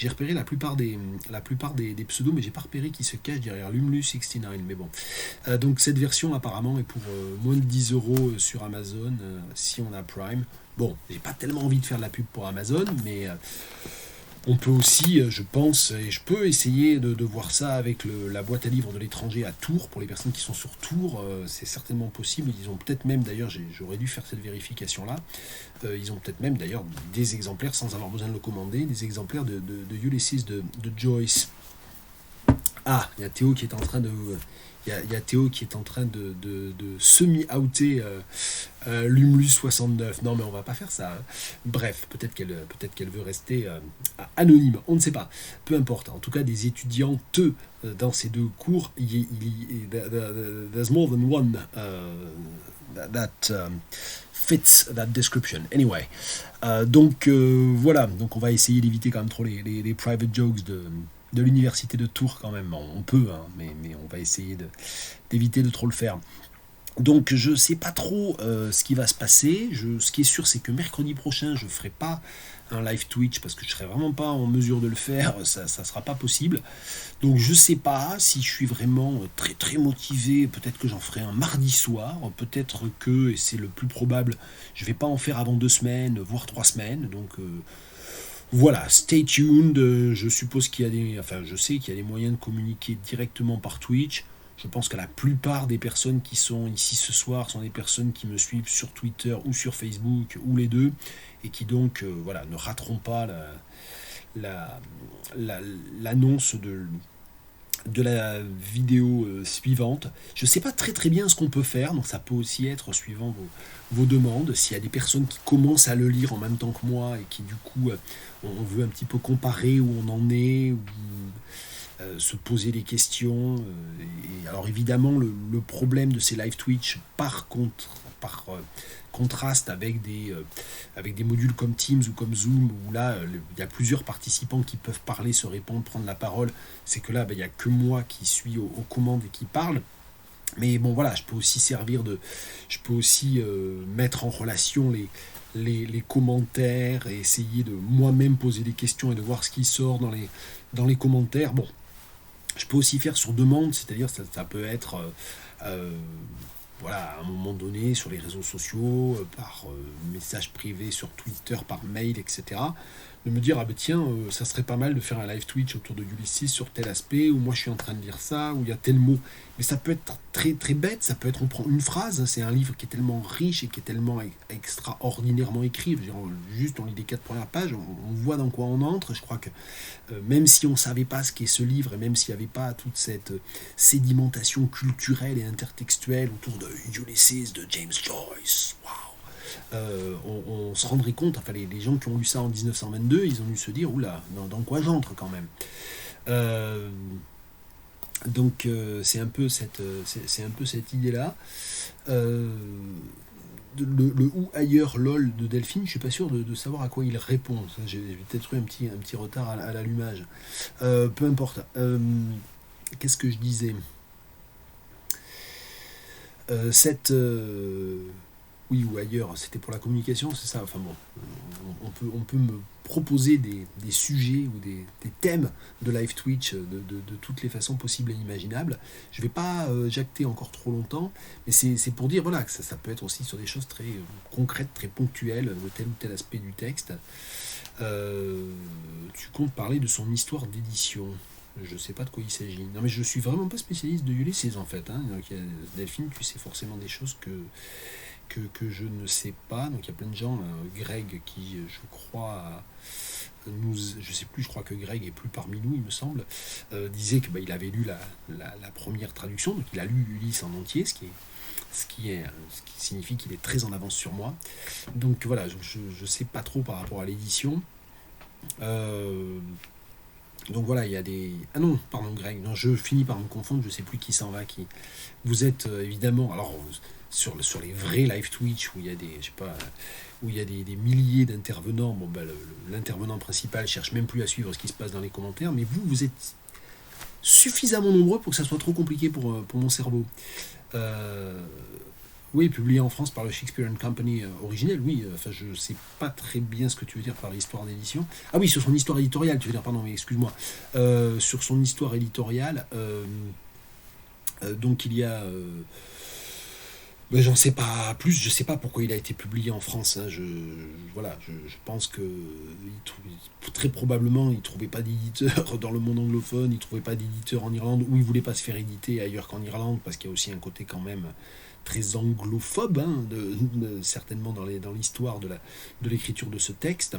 repéré la plupart des pseudos, mais j'ai pas repéré qui se cache derrière Lumlus 69, mais bon. Donc cette version apparemment est pour moins de 10 € sur Amazon si on a Prime. Bon, j'ai pas tellement envie de faire de la pub pour Amazon, mais on peut aussi, je pense, et je peux essayer de voir ça avec la boîte à livres de l'étranger à Tours, pour les personnes qui sont sur Tours, c'est certainement possible. Ils ont peut-être même, d'ailleurs, j'aurais dû faire cette vérification-là, ils ont peut-être même, d'ailleurs, des exemplaires, sans avoir besoin de le commander, des exemplaires de Ulysses de Joyce. Ah, il y a Théo qui est en train de... Il y a Théo qui est en train de semi-outer Lumlus 69. Non, mais on va pas faire ça. Hein. Bref, peut-être qu'elle veut rester anonyme. On ne sait pas. Peu importe. En tout cas, des étudiantes dans ces deux cours, there's more than one that fits that description. Anyway. Donc, voilà. Donc, on va essayer d'éviter quand même trop les private jokes de l'université de Tours quand même. On peut, hein, mais on va essayer d'éviter de trop le faire. Donc je sais pas trop ce qui va se passer. Ce qui est sûr, c'est que mercredi prochain, je ferai pas un live Twitch parce que je serai vraiment pas en mesure de le faire. Ça sera pas possible. Donc je sais pas si je suis vraiment très très motivé. Peut-être que j'en ferai un mardi soir. Peut-être que, et c'est le plus probable, je vais pas en faire avant 2 semaines, voire 3 semaines. Donc voilà, stay tuned. Je suppose qu'il y a des, enfin, je sais qu'il y a des moyens de communiquer directement par Twitch. Je pense que la plupart des personnes qui sont ici ce soir sont des personnes qui me suivent sur Twitter ou sur Facebook ou les deux et qui donc voilà, ne rateront pas la, l'annonce de la vidéo suivante. Je ne sais pas très très bien ce qu'on peut faire, donc ça peut aussi être suivant vos demandes. S'il y a des personnes qui commencent à le lire en même temps que moi et qui du coup on veut un petit peu comparer où on en est, ou se poser des questions. Et alors évidemment le problème de ces live Twitch par contraste avec des modules comme Teams ou comme Zoom, où là il y a plusieurs participants qui peuvent parler, se répondre, prendre la parole, c'est que là il n'y a que moi qui suis aux commandes et qui parle. Mais bon voilà, je peux aussi mettre en relation les commentaires et essayer de moi-même poser des questions et de voir ce qui sort dans les commentaires. Bon, je peux aussi faire sur demande, c'est-à-dire ça peut être euh, voilà, à un moment donné sur les réseaux sociaux, par message privé sur Twitter, par mail, etc. De me dire, ah ben tiens, ça serait pas mal de faire un live Twitch autour de Ulysses sur tel aspect, ou moi je suis en train de lire ça, ou il y a tel mot. Mais ça peut être très très bête, ça peut être, on prend une phrase, c'est un livre qui est tellement riche et qui est tellement extraordinairement écrit. Je veux dire, juste on lit les 4 premières pages, on voit dans quoi on entre. Je crois que même si on ne savait pas ce qu'est ce livre, et même s'il n'y avait pas toute cette sédimentation culturelle et intertextuelle autour de Ulysses de James Joyce, waouh, on se rendrait compte, enfin les gens qui ont lu ça en 1922, ils ont dû se dire, oula, dans quoi j'entre quand même. Euh, donc c'est un peu cette idée-là. Euh, le ou ailleurs lol de Delphine, je suis pas sûr de savoir à quoi il répond. J'ai peut-être eu un petit retard à l'allumage. Peu importe. Qu'est-ce que je disais cette oui ou ailleurs, c'était pour la communication, c'est ça. Enfin bon, on peut me proposer des sujets ou des thèmes de live Twitch de toutes les façons possibles et imaginables. Je vais pas jacter encore trop longtemps, mais c'est pour dire voilà, que ça peut être aussi sur des choses très concrètes, très ponctuelles, de tel ou tel aspect du texte. Tu comptes parler de son histoire d'édition. Je sais pas de quoi il s'agit. Non mais je suis vraiment pas spécialiste de Ulysses en fait. Hein. Donc, Delphine, tu sais forcément des choses que je ne sais pas. Donc il y a plein de gens, Greg qui je crois je sais plus, je crois que Greg est plus parmi nous, il me semble, disait que il avait lu la première traduction, donc il a lu Ulysse en entier, ce qui signifie qu'il est très en avance sur moi. Donc voilà, je sais pas trop par rapport à l'édition. Euh, donc voilà, il y a des... Ah non, pardon Greg, non, je finis par me confondre, je sais plus qui s'en va, qui... Vous êtes évidemment... Alors, sur les vrais live Twitch, où il y a des... Je sais pas... Où il y a des milliers d'intervenants, bon, l'intervenant principal cherche même plus à suivre ce qui se passe dans les commentaires, mais vous êtes suffisamment nombreux pour que ça soit trop compliqué pour mon cerveau. Euh, oui, publié en France par le Shakespeare and Company originel, oui. Enfin, je sais pas très bien ce que tu veux dire par histoire d'édition. Ah oui, sur son histoire éditoriale, tu veux dire, pardon, mais excuse-moi. Sur son histoire éditoriale, donc il y a... j'en sais pas plus, je sais pas pourquoi il a été publié en France. Hein. Voilà, je pense que très probablement il trouvait pas d'éditeur dans le monde anglophone, il trouvait pas d'éditeur en Irlande, ou il voulait pas se faire éditer ailleurs qu'en Irlande, parce qu'il y a aussi un côté quand même très anglophobe, hein, certainement dans l'histoire de l'écriture de ce texte.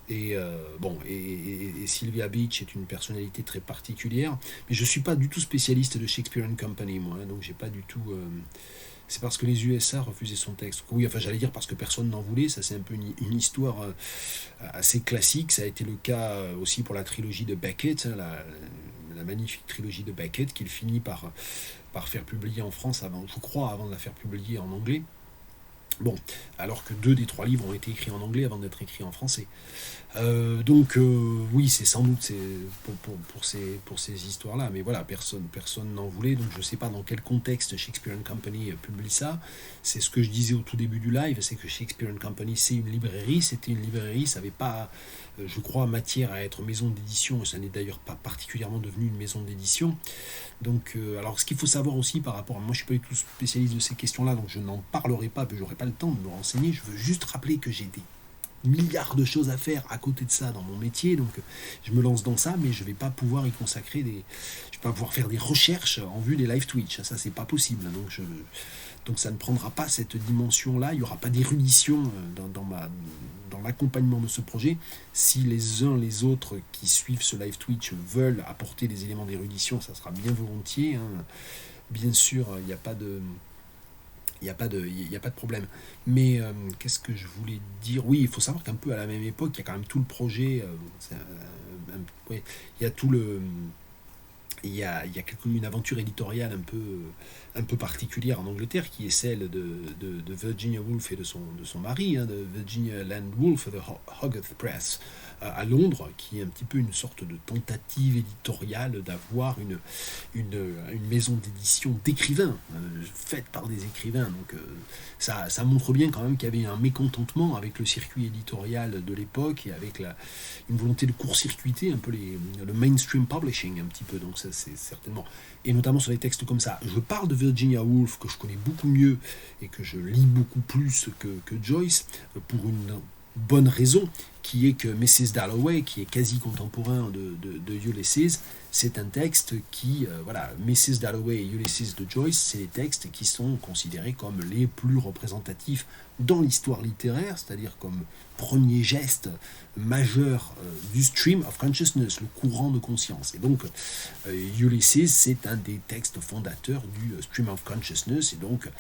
Et bon, et Sylvia Beach est une personnalité très particulière, mais je suis pas du tout spécialiste de Shakespeare and Company, moi, hein, donc j'ai pas du tout. C'est parce que les USA refusaient son texte. Oui, enfin j'allais dire parce que personne n'en voulait, ça c'est un peu une histoire assez classique, ça a été le cas aussi pour la trilogie de Beckett, hein, la magnifique trilogie de Beckett qu'il finit par faire publier en France, avant, je crois, avant de la faire publier en anglais. Bon, alors que 2 des 3 livres ont été écrits en anglais avant d'être écrits en français. Oui, c'est sans doute pour ces histoires-là, mais voilà, personne n'en voulait, donc je ne sais pas dans quel contexte Shakespeare and Company publie ça. C'est ce que je disais au tout début du live, c'est que Shakespeare and Company, c'est une librairie, c'était une librairie, ça n'avait pas, je crois, matière à être maison d'édition, et ça n'est d'ailleurs pas particulièrement devenu une maison d'édition. Donc, alors ce qu'il faut savoir aussi par rapport à moi, je suis pas du tout spécialiste de ces questions-là, donc je n'en parlerai pas, j'aurai pas le temps de me renseigner. Je veux juste rappeler que j'ai des milliards de choses à faire à côté de ça dans mon métier, donc je me lance dans ça, mais je vais pas pouvoir y consacrer je vais pas pouvoir faire des recherches en vue des live Twitch, ça c'est pas possible, donc ça ne prendra pas cette dimension-là, il n'y aura pas d'érudition dans l'accompagnement de ce projet. Si les uns les autres qui suivent ce live Twitch veulent apporter des éléments d'érudition, ça sera bien volontiers, hein. Bien sûr, il n'y a pas de... Il n'y a, pas de, il y a pas de problème. Mais qu'est-ce que je voulais dire? Oui, il faut savoir qu'un peu à la même époque, il y a quand même tout le projet. Ouais, il y a tout le, il y a une aventure éditoriale un peu particulière en Angleterre qui est celle de Virginia Woolf et de son mari, hein, de Virginia Land Woolf de Hogarth Press à Londres, qui est un petit peu une sorte de tentative éditoriale d'avoir une maison d'édition d'écrivains, faite par des écrivains. Donc ça montre bien quand même qu'il y avait un mécontentement avec le circuit éditorial de l'époque et avec une volonté de court-circuiter un peu le mainstream publishing un petit peu. Donc ça c'est certainement, et notamment sur des textes comme ça. Je parle de Virginia Woolf que je connais beaucoup mieux et que je lis beaucoup plus que Joyce pour une bonne raison, qui est que Mrs. Dalloway, qui est quasi contemporain de Ulysses, c'est un texte qui, voilà, Mrs. Dalloway et Ulysses de Joyce, c'est des textes qui sont considérés comme les plus représentatifs dans l'histoire littéraire, c'est-à-dire comme premier geste majeur du stream of consciousness, le courant de conscience. Et donc, Ulysses, c'est un des textes fondateurs du stream of consciousness, et donc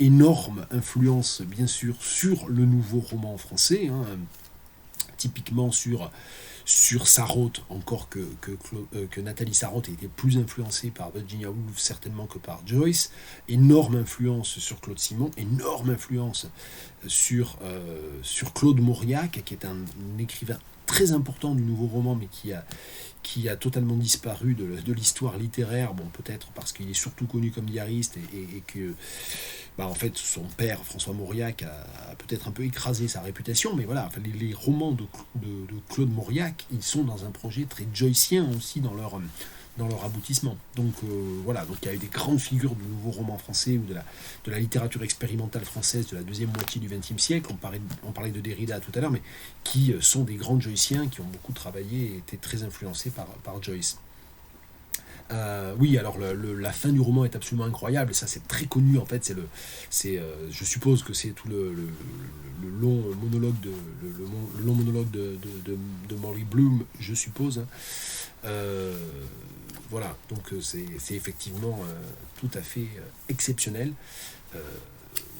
énorme influence, bien sûr, sur le nouveau roman français, hein, typiquement sur Sarraute, encore que Nathalie Sarraute était plus influencée par Virginia Woolf certainement que par Joyce, énorme influence sur Claude Simon, énorme influence sur Claude Mauriac, qui est un écrivain très important du nouveau roman, mais qui a totalement disparu de l'histoire littéraire, bon, peut-être parce qu'il est surtout connu comme diariste et que en fait, son père, François Mauriac, a peut-être un peu écrasé sa réputation, mais voilà, enfin, les romans de Claude Mauriac, ils sont dans un projet très joycien aussi dans leur aboutissement. Donc voilà, donc il y a eu des grandes figures du nouveau roman français ou de la littérature expérimentale française de la deuxième moitié du XXe siècle, on parlait de Derrida tout à l'heure, mais qui sont des grands joyciens qui ont beaucoup travaillé et étaient très influencés par Joyce. Oui, alors la fin du roman est absolument incroyable, et ça c'est très connu en fait. Je suppose que c'est tout le long monologue le long monologue de Molly Bloom, je suppose, hein. Voilà, donc c'est effectivement tout à fait exceptionnel. Euh,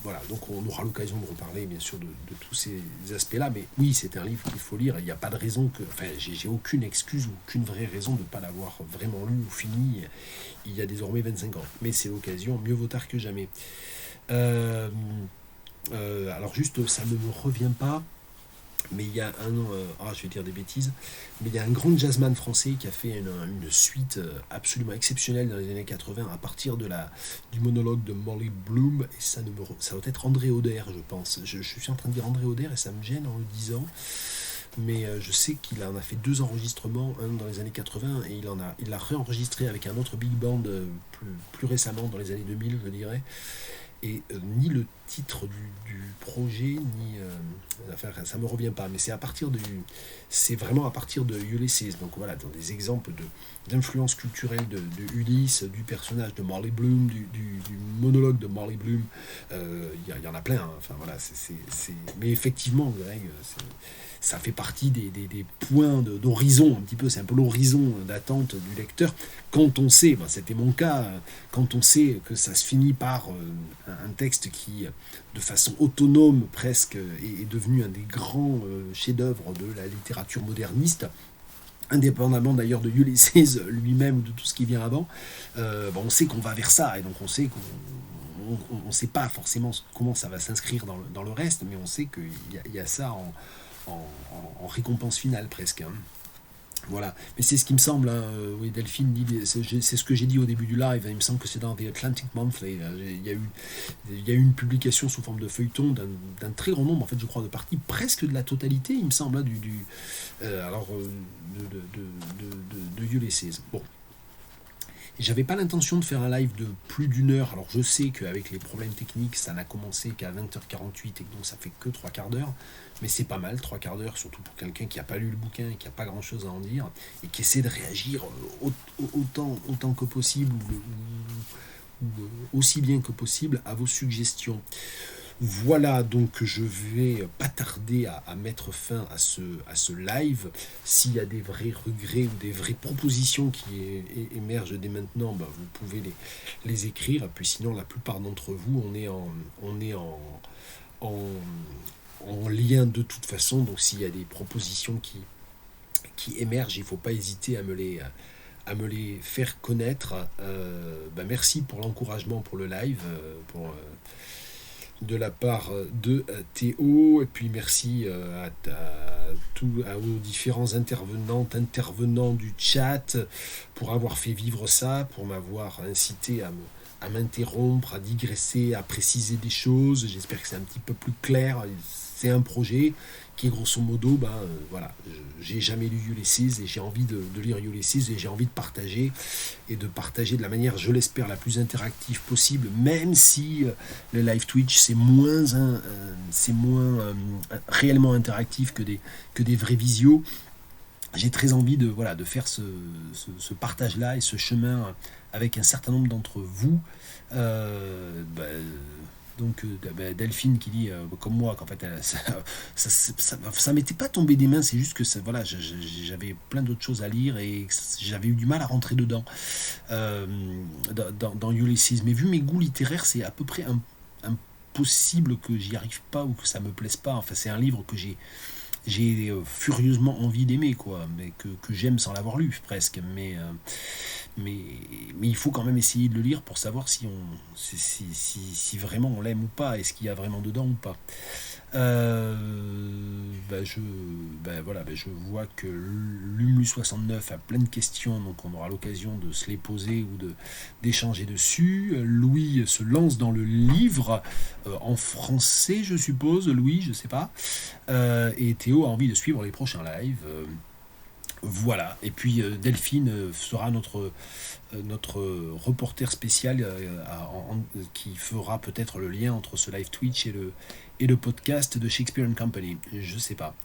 voilà, donc on aura l'occasion de reparler bien sûr de tous ces aspects-là, mais oui, c'est un livre qu'il faut lire, il n'y a pas de raison enfin, j'ai aucune excuse ou aucune vraie raison de ne pas l'avoir vraiment lu ou fini il y a désormais 25 ans, mais c'est l'occasion, mieux vaut tard que jamais. Euh, alors juste, ça ne me revient pas, mais il y a je vais dire des bêtises, mais il y a un grand jazzman français qui a fait une suite absolument exceptionnelle dans les années 80 à partir du monologue de Molly Bloom, et ça doit être André Auder, je pense. Je suis en train de dire André Auder et ça me gêne en le disant, mais je sais qu'il en a fait 2 enregistrements, un dans les années 80 et il l'a réenregistré avec un autre big band plus récemment, dans les années 2000, je dirais. Et ni le titre du projet, ni... enfin, ça me revient pas, mais c'est vraiment à partir de Ulysses. Donc voilà, dans des exemples d'influence culturelle de Ulysse, du personnage de Molly Bloom, du monologue de Molly Bloom. Il y en a plein, hein. Enfin voilà, mais effectivement, Greg, ça fait partie des points d'horizon, un petit peu, c'est un peu l'horizon d'attente du lecteur, quand on sait, c'était mon cas, quand on sait que ça se finit par un texte qui, de façon autonome presque, est devenu un des grands chefs-d'œuvre de la littérature moderniste, indépendamment d'ailleurs de Ulysses lui-même ou de tout ce qui vient avant, on sait qu'on va vers ça, et donc on sait qu'on on ne sait pas forcément comment ça va s'inscrire dans le reste, mais on sait qu'il y a ça en récompense finale presque, hein. Voilà, mais c'est ce qui me semble, hein. Oui, Delphine dit, c'est ce que j'ai dit au début du live, hein. Il me semble que c'est dans The Atlantic Monthly, là. Il y a eu une publication sous forme de feuilleton d'un très grand nombre, en fait, je crois, de parties, presque de la totalité, il me semble, hein, de Ulysses. Bon, j'avais pas l'intention de faire un live de plus d'1 heure. Alors je sais qu'avec les problèmes techniques, ça n'a commencé qu'à 20h48 et que donc ça fait que 3 quarts d'heure. Mais c'est pas mal, 3 quarts d'heure, surtout pour quelqu'un qui n'a pas lu le bouquin et qui n'a pas grand chose à en dire et qui essaie de réagir autant que possible ou aussi bien que possible à vos suggestions. Voilà, donc je vais pas tarder à mettre fin à ce live. S'il y a des vrais regrets ou des vraies propositions qui émergent dès maintenant, bah, vous pouvez les écrire. Et puis sinon, la plupart d'entre vous, on est en lien de toute façon. Donc s'il y a des propositions qui émergent, il ne faut pas hésiter à me les faire connaître. Bah, merci pour l'encouragement pour le live, de la part de Théo, et puis merci aux différents intervenants du chat pour avoir fait vivre ça, pour m'avoir incité à m'interrompre, à digresser, à préciser des choses. J'espère que c'est un petit peu plus clair. C'est un projet qui est grosso modo, voilà, j'ai jamais lu Ulysses et j'ai envie de lire Ulysses et j'ai envie de partager de la manière, je l'espère, la plus interactive possible, même si le live Twitch c'est moins réellement interactif que des vrais visios. J'ai très envie de faire ce partage-là et ce chemin avec un certain nombre d'entre vous. Donc Delphine qui dit comme moi qu'en fait ça m'était pas tombé des mains, c'est juste que j'avais plein d'autres choses à lire et j'avais eu du mal à rentrer dedans dans Ulysses, mais vu mes goûts littéraires c'est à peu près impossible que j'y arrive pas ou que ça me plaise pas. Enfin c'est un livre que j'ai furieusement envie d'aimer, quoi, mais que j'aime sans l'avoir lu presque, mais il faut quand même essayer de le lire pour savoir si vraiment on l'aime ou pas, est-ce qu'il y a vraiment dedans ou pas. Je vois que Lumu69 a plein de questions, donc on aura l'occasion de se les poser ou d'échanger dessus. Louis se lance dans le livre en français, je suppose. Louis, je sais pas. Et Théo a envie de suivre les prochains lives. Voilà, et puis Delphine sera notre reporter spécial qui fera peut-être le lien entre ce live Twitch et le podcast de Shakespeare & Company, je sais pas.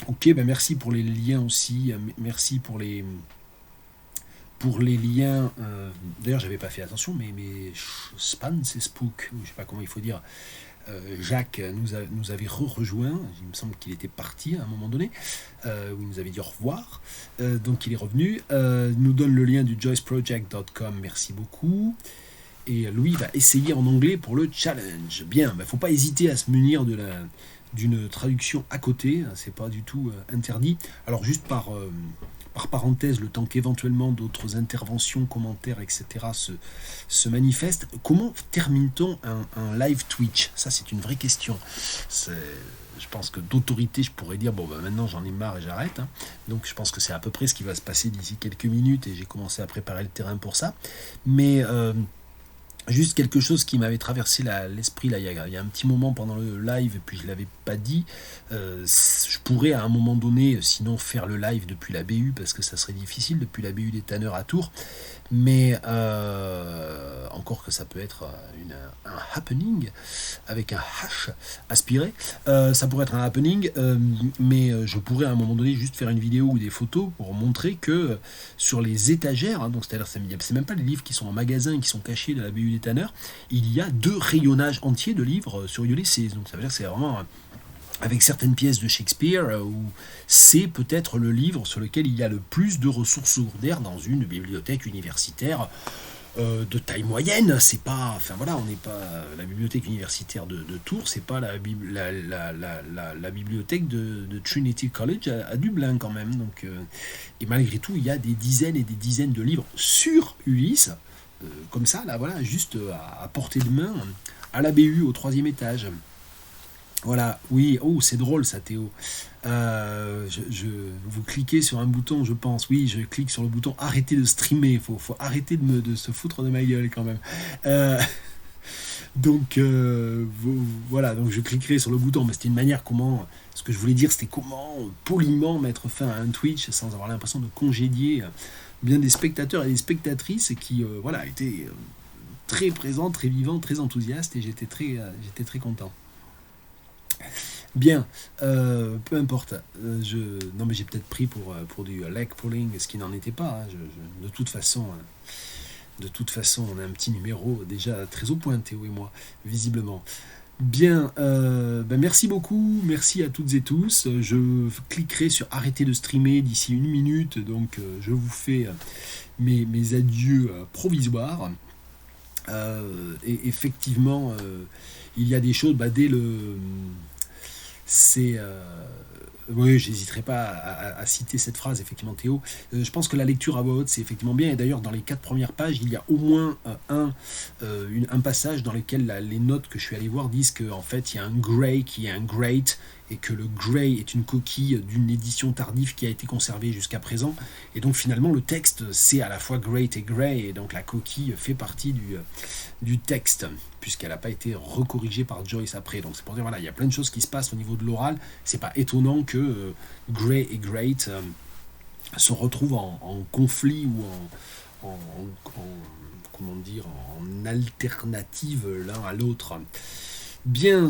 Ok, merci pour les liens aussi, merci pour les liens. D'ailleurs j'avais pas fait attention, mais Span c'est Spook, je sais pas comment il faut dire. Jacques nous avait rejoint, il me semble qu'il était parti à un moment donné, où il nous avait dit au revoir, donc il est revenu, nous donne le lien du joyceproject.com, merci beaucoup, et Louis va essayer en anglais pour le challenge. Bien, faut pas hésiter à se munir d'une traduction à côté, c'est pas du tout interdit. Alors juste par parenthèse, le temps qu'éventuellement d'autres interventions, commentaires, etc. se manifestent, comment termine-t-on un live Twitch? Ça, c'est une vraie question. Je pense que d'autorité, je pourrais dire, maintenant j'en ai marre et j'arrête. Hein. Donc je pense que c'est à peu près ce qui va se passer d'ici quelques minutes et j'ai commencé à préparer le terrain pour ça. Mais juste quelque chose qui m'avait traversé l'esprit il y a un petit moment pendant le live, et puis je ne l'avais pas dit. Je pourrais à un moment donné, sinon faire le live depuis la BU, parce que ça serait difficile, depuis la BU des Tanneurs à Tours. Mais encore que ça peut être un happening, avec un H aspiré. Ça pourrait être un happening, mais je pourrais à un moment donné juste faire une vidéo ou des photos pour montrer que sur les étagères, donc c'est-à-dire c'est même pas les livres qui sont en magasin et qui sont cachés dans la BU des Tanneurs, il y a 2 rayonnages entiers de livres sur Ulysses. Donc ça veut dire que c'est vraiment avec certaines pièces de Shakespeare, où c'est peut-être le livre sur lequel il y a le plus de ressources secondaires dans une bibliothèque universitaire de taille moyenne. C'est pas, on n'est pas la bibliothèque universitaire de Tours, c'est pas la bibliothèque de Trinity College à Dublin quand même. Donc, et malgré tout, il y a des dizaines et des dizaines de livres sur Ulysse comme ça, là, voilà, juste à portée de main, à la BU, au 3e étage. Voilà, oui, oh, c'est drôle ça, Théo. Vous cliquez sur un bouton, je pense. Oui, je clique sur le bouton arrêter de streamer. Faut arrêter de se foutre de ma gueule quand même. Euh, voilà, donc je cliquerai sur le bouton, mais c'était une manière comment. Ce que je voulais dire, c'était comment poliment mettre fin à un Twitch sans avoir l'impression de congédier bien des spectateurs et des spectatrices qui, voilà, étaient très présents, très vivants, très enthousiastes et j'étais très content. Bien, peu importe. Non, mais j'ai peut-être pris pour du leg pulling, ce qui n'en était pas. Hein. De toute façon, on a un petit numéro déjà très au point, Théo et moi, visiblement. Bien, merci beaucoup, merci à toutes et tous. Je cliquerai sur arrêter de streamer d'ici 1 minute, donc je vous fais mes adieux provisoires. Et effectivement, il y a des choses, dès le c'est oui, j'hésiterai pas à citer cette phrase, effectivement, Théo. Je pense que la lecture à voix haute, c'est effectivement bien. Et d'ailleurs, dans les 4 premières pages, il y a au moins un passage dans lequel les notes que je suis allé voir disent qu'en fait, il y a un Grey qui est un Great, et que le Grey est une coquille d'une édition tardive qui a été conservée jusqu'à présent. Et donc, finalement, le texte, c'est à la fois Great et Grey, et donc la coquille fait partie du texte, puisqu'elle n'a pas été recorrigée par Joyce après. Donc, c'est pour dire, voilà, il y a plein de choses qui se passent au niveau de l'oral. C'est pas étonnant que Grey et Great se retrouvent en conflit ou comment dire, en alternative l'un à l'autre. Bien,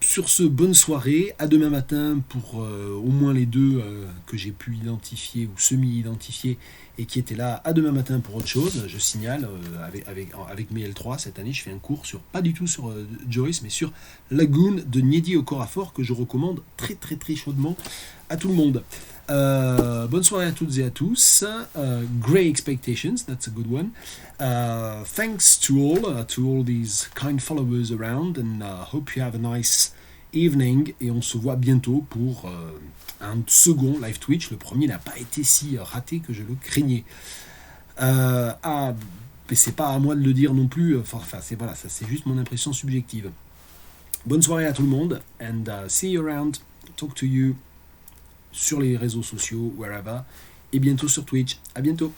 sur ce, bonne soirée, à demain matin pour au moins les deux que j'ai pu identifier ou semi-identifier et qui étaient là. À demain matin pour autre chose, je signale, avec mes L3 cette année, je fais un cours pas du tout sur Joyce, mais sur Lagoon de Nnedi Okorafor que je recommande très très très chaudement à tout le monde. Bonne soirée à toutes et à tous. Great expectations, that's a good one. Thanks to all these kind followers around, and hope you have a nice evening. Et on se voit bientôt pour un second live Twitch. Le premier n'a pas été si raté que je le craignais. Mais c'est pas à moi de le dire non plus. Enfin, voilà, ça c'est juste mon impression subjective. Bonne soirée à tout le monde, and see you around. Talk to you sur les réseaux sociaux, wherever, et bientôt sur Twitch. À bientôt.